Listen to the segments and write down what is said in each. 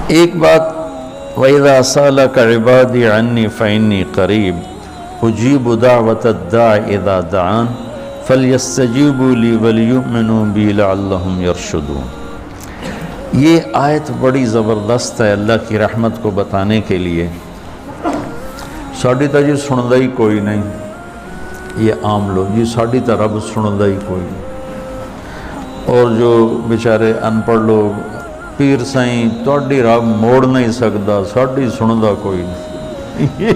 ایک بات، وَإِذَا سَأَلَكَ عِبَادِي عَنِّي فَإِنِّي قَرِيبٌ أُجِيبُ دَعْوَةَ الدَّاعِ إِذَا دَعَانِ فَلْيَسْتَجِيبُوا لِي وَلْيُؤْمِنُوا بِي لَعَلَّهُمْ يَرْشُدُونَ۔ یہ آیت بڑی زبردست ہے اللہ کی رحمت کو بتانے کے لیے۔ ساڑی تا جی سندا ہی کوئی نہیں، یہ عام لوگ جی ساڑی تا رب سندا ہی کوئی نہیں، اور جو بیچارے ان پڑھ لوگ پیر سائیں توڑی رب موڑ نہیں سکتا، ساڑی سندا کوئی نہیں،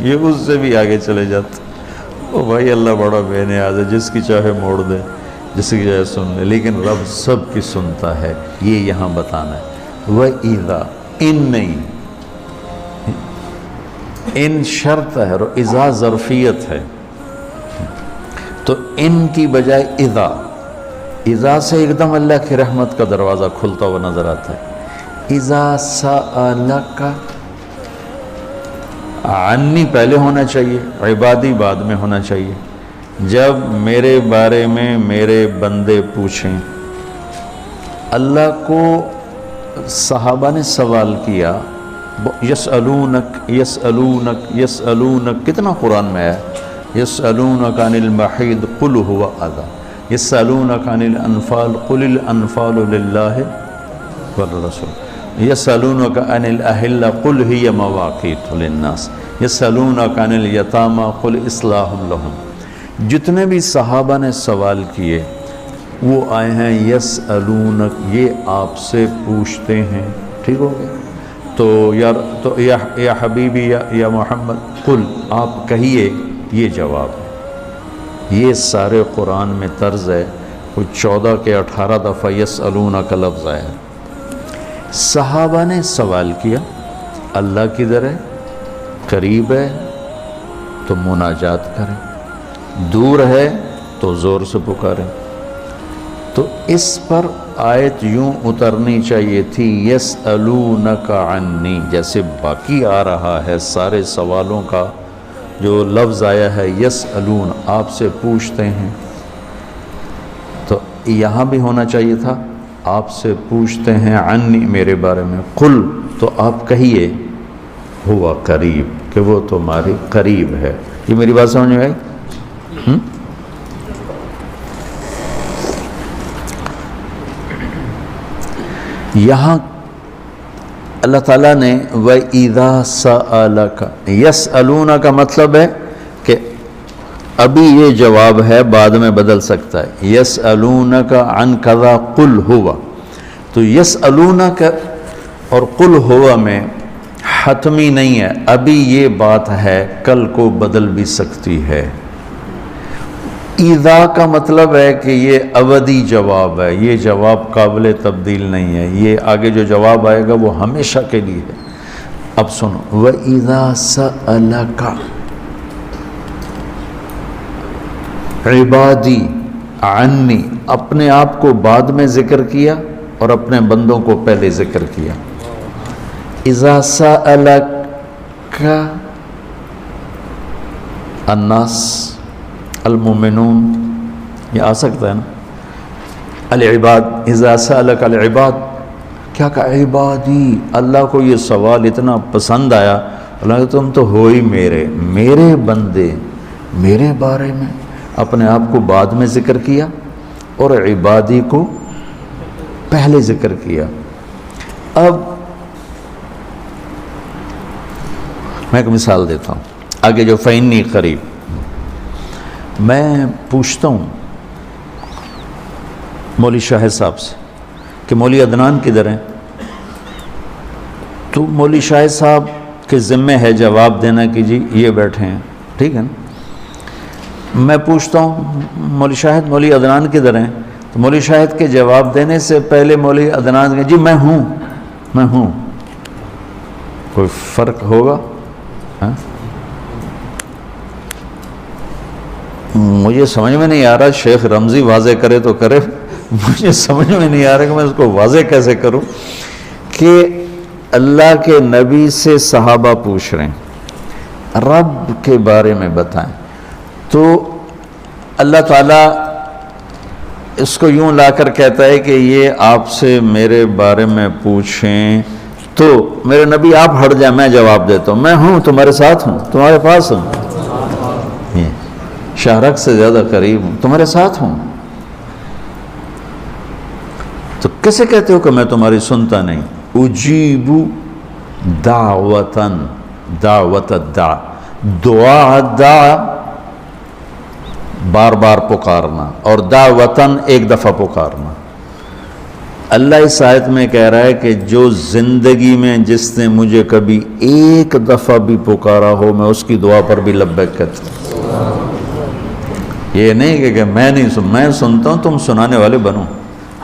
یہ اس سے بھی آگے چلے جاتے۔ او بھائی اللہ بڑا بے نیاز ہے، جس کی چاہے موڑ دے، جس کی چاہے سن لے، لیکن رب سب کی سنتا ہے، یہ یہاں بتانا ہے۔ وَإِذَا، ان نہیں، ان شرط ہے اور اذا ظرفیت ہے، تو ان کی بجائے اذا سے ایک دم اللہ کی رحمت کا دروازہ کھلتا ہوا نظر آتا ہے۔ اذا سألک، عنی پہلے ہونا چاہیے، عبادی بعد میں ہونا چاہیے۔ جب میرے بارے میں میرے بندے پوچھیں، اللہ کو صحابہ نے سوال کیا، یسألونک یسألونک یسألونک، کتنا قرآن میں ہے، یسألونک عن المحیض قل هو اذی، یسألونک عن الانفال قل الانفال للہ والرسول، یسألونک عن الاہلہ قل ہی مواقیت للناس، یسألونک عن الیتامى قل اصلاح لہم۔ جتنے بھی صحابہ نے سوال کیے وہ آئے ہیں یسألونک، یہ آپ سے پوچھتے ہیں، ٹھیک ہو گیا؟ تو یا حبیبی یا محمد قل، آپ کہیے، یہ جواب ہے۔ یہ سارے قرآن میں طرز ہے، کوئی 14 کے 18 دفعہ یسألونک کا لفظ آیا ہے۔ صحابہ نے سوال کیا، اللہ کدھر ہے، قریب ہے تو مناجات کریں، دور ہے تو زور سے پکاریں۔ تو اس پر آیت یوں اترنی چاہیے تھی، یسألونک عنی، جیسے باقی آ رہا ہے سارے سوالوں کا جو لفظ آیا ہے یسألون، آپ سے پوچھتے ہیں، تو یہاں بھی ہونا چاہیے تھا آپ سے پوچھتے ہیں عنی، میرے بارے میں، قل، تو آپ کہیے ہوا قریب، کہ وہ تمہاری قریب ہے۔ یہ میری بات سمجھ میں آئی؟ یہاں اللہ تعالیٰ نے وَإِذَا سَأَلَكَ، یسألون کا مطلب ہے کہ ابھی یہ جواب ہے، بعد میں بدل سکتا ہے۔ یسألونک عن کذا قل ہوا، تو یسألونک اور قل ہوا میں حتمی نہیں ہے، ابھی یہ بات ہے، کل کو بدل بھی سکتی ہے۔ اذا کا مطلب ہے کہ یہ ابدی جواب ہے، یہ جواب قابل تبدیل نہیں ہے، یہ آگے جو جواب آئے گا وہ ہمیشہ کے لیے ہے۔ اب سنو، وَإِذَا سَأَلَكَ عبادی عنی، اپنے آپ کو بعد میں ذکر کیا اور اپنے بندوں کو پہلے ذکر کیا۔ اذا سألک الناس المؤمنون، یہ آ سکتا ہے نا، العباد، اذا سألک العباد، کیا کہا عبادی، اللہ کو یہ سوال اتنا پسند آیا، اللہ کہ تم تو ہو ہی میرے بندے، میرے بارے میں اپنے آپ کو بعد میں ذکر کیا اور عبادی کو پہلے ذکر کیا۔ اب میں ایک مثال دیتا ہوں، آگے جو فإنی قریب، میں پوچھتا ہوں مولوی شاہد صاحب سے کہ مولوی عدنان کدھر ہیں، تو مولوی شاہد صاحب کے ذمہ ہے جواب دینا کہ جی یہ بیٹھے ہیں، ٹھیک ہے نا۔ میں پوچھتا ہوں مولوی شاہد، مولوی عدنان کدھر ہیں، تو مولوی شاہد کے جواب دینے سے پہلے مولوی عدنان کہ جی میں ہوں، کوئی فرق ہوگا؟ مجھے سمجھ میں نہیں آ رہا، شیخ رمزی واضح کرے تو کرے، مجھے سمجھ میں نہیں آ رہا کہ میں اس کو واضح کیسے کروں کہ اللہ کے نبی سے صحابہ پوچھ رہے ہیں رب کے بارے میں بتائیں، تو اللہ تعالیٰ اس کو یوں لا کر کہتا ہے کہ یہ آپ سے میرے بارے میں پوچھیں تو میرے نبی آپ ہٹ جائیں، میں جواب دیتا ہوں، میں ہوں، تمہارے ساتھ ہوں، تمہارے پاس ہوں، شہرک سے زیادہ قریب ہوں، تمہارے ساتھ ہوں۔ تو کیسے کہتے ہو کہ میں تمہاری سنتا نہیں؟ اجیب دعوتاً، دعوت الدع، دعا دعا بار بار پکارنا، اور دعوتاً ایک دفعہ پکارنا۔ اللہ اس آیت میں کہہ رہا ہے کہ جو زندگی میں جس نے مجھے کبھی ایک دفعہ بھی پکارا ہو، میں اس کی دعا پر بھی لبیک کہتا ہوں۔ یہ نہیں کہ میں نہیں میں سنتا ہوں، تم سنانے والے بنو۔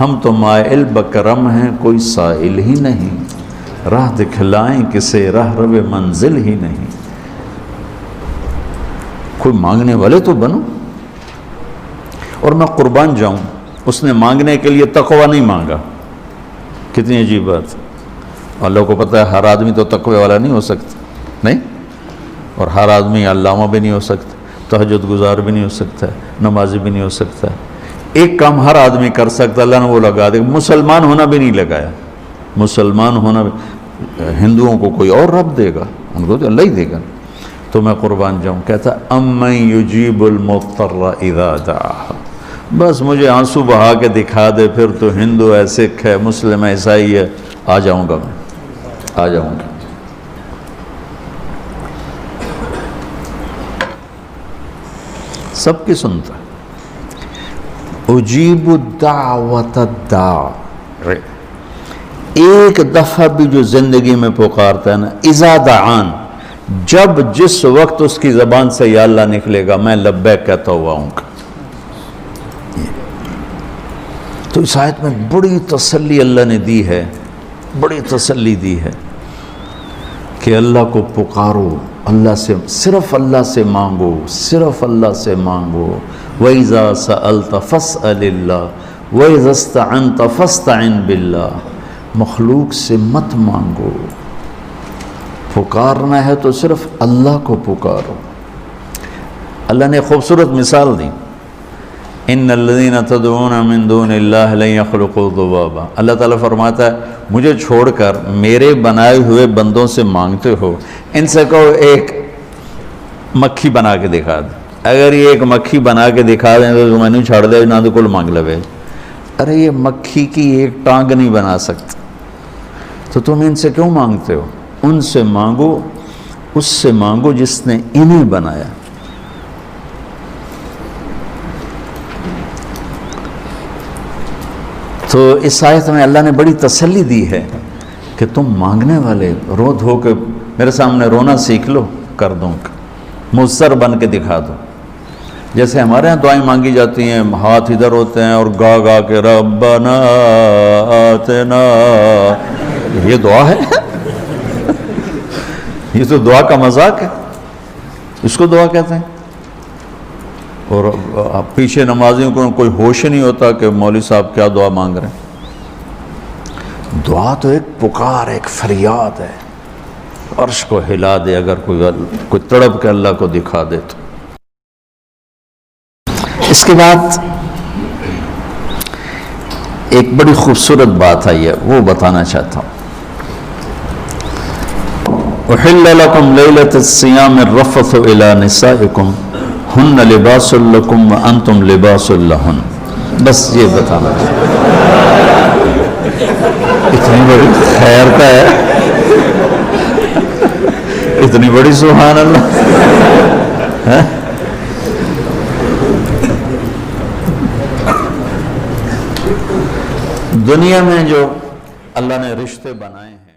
ہم تو مائل بکرم ہیں، کوئی سائل ہی نہیں، راہ دکھلائیں کسے راہ رو منزل ہی نہیں۔ کوئی مانگنے والے تو بنو۔ اور میں قربان جاؤں، اس نے مانگنے کے لیے تقوی نہیں مانگا۔ کتنی عجیب بات۔ اللہ کو پتہ ہے ہر آدمی تو تقوی والا نہیں ہو سکتا، نہیں، اور ہر آدمی علامہ بھی نہیں ہو سکتا، تہجد گزار بھی نہیں ہو سکتا ہے، نمازی بھی نہیں ہو سکتا ہے۔ ایک کام ہر آدمی کر سکتا، اللہ نے وہ لگا دے۔ مسلمان ہونا بھی نہیں لگایا، مسلمان ہونا بھی، ہندوؤں کو کوئی اور رب دے گا، ان کو تو اللہ ہی دے گا۔ تو میں قربان جاؤں، کہتا امن یجیب المضطر اذا دعاہ، بس مجھے آنسو بہا کے دکھا دے، پھر تو ہندو ہے، سکھ ہے، مسلم ہے، عیسائی ہے، آ جاؤں گا، میں آ جاؤں گا۔ سب کی سنتا ہے۔ اجیب دعوت الداع، ایک دفعہ بھی جو زندگی میں پکارتا ہے نا، اذا دعان، جب جس وقت اس کی زبان سے یا اللہ نکلے گا، میں لبیک کہتا ہوا ہوں گا۔ تو اس آیت میں بڑی تسلی اللہ نے دی ہے، بڑی تسلی دی ہے کہ اللہ کو پکارو، اللہ سے، صرف اللہ سے مانگو، صرف اللہ سے مانگو۔ وَإِذَا سَأَلْتَ فَاسْأَلِ اللَّهِ وَإِذَا اسْتَعَنْتَ فَاسْتَعِنْ بِاللَّهِ، مخلوق سے مت مانگو، پکارنا ہے تو صرف اللہ کو پکارو۔ اللہ نے خوبصورت مثال دی، ان الذین تدعون من دون اللہ لن یخلقوا ذبابا۔ اللہ تعالیٰ فرماتا ہے مجھے چھوڑ کر میرے بنائے ہوئے بندوں سے مانگتے ہو، ان سے کہو ایک مکھی بنا کے دکھا دے۔ اگر یہ ایک مکھی بنا کے دکھا دیں تو میں نے چھاڑ دے نہ تو کل مانگ لے۔ ارے یہ مکھی کی ایک ٹانگ نہیں بنا سکتا، تو تم ان سے کیوں مانگتے ہو؟ ان سے مانگو، اس سے مانگو جس نے انہیں بنایا۔ تو اس آیت میں اللہ نے بڑی تسلی دی ہے کہ تم مانگنے والے رو دھو کے میرے سامنے رونا سیکھ لو، کر دوں گا، مضطر بن کے دکھا دو۔ جیسے ہمارے یہاں دعائیں مانگی جاتی ہیں، ہاتھ ادھر ہوتے ہیں اور گا گا کے ربنا آتنا، یہ دعا ہے؟ یہ تو دعا کا مذاق ہے، اس کو دعا کہتے ہیں۔ اور پیچھے نمازیوں کو کوئی ہوش نہیں ہوتا کہ مولوی صاحب کیا دعا مانگ رہے ہیں۔ دعا تو ایک پکار، ایک فریاد ہے، عرش کو ہلا دے اگر کوئی تڑپ کے اللہ کو دکھا دے تو۔ اس کے بعد ایک بڑی خوبصورت بات آئی ہے، وہ بتانا چاہتا ہوں۔ احل لکم لیلۃ الصیام الرفث الی نسائکم ہن لباس لکم وانتم لباس لہن۔ بس یہ بتانا اتنی بڑی خیر کا ہے، اتنی بڑی سبحان اللہ۔ دنیا میں جو اللہ نے رشتے بنائے ہیں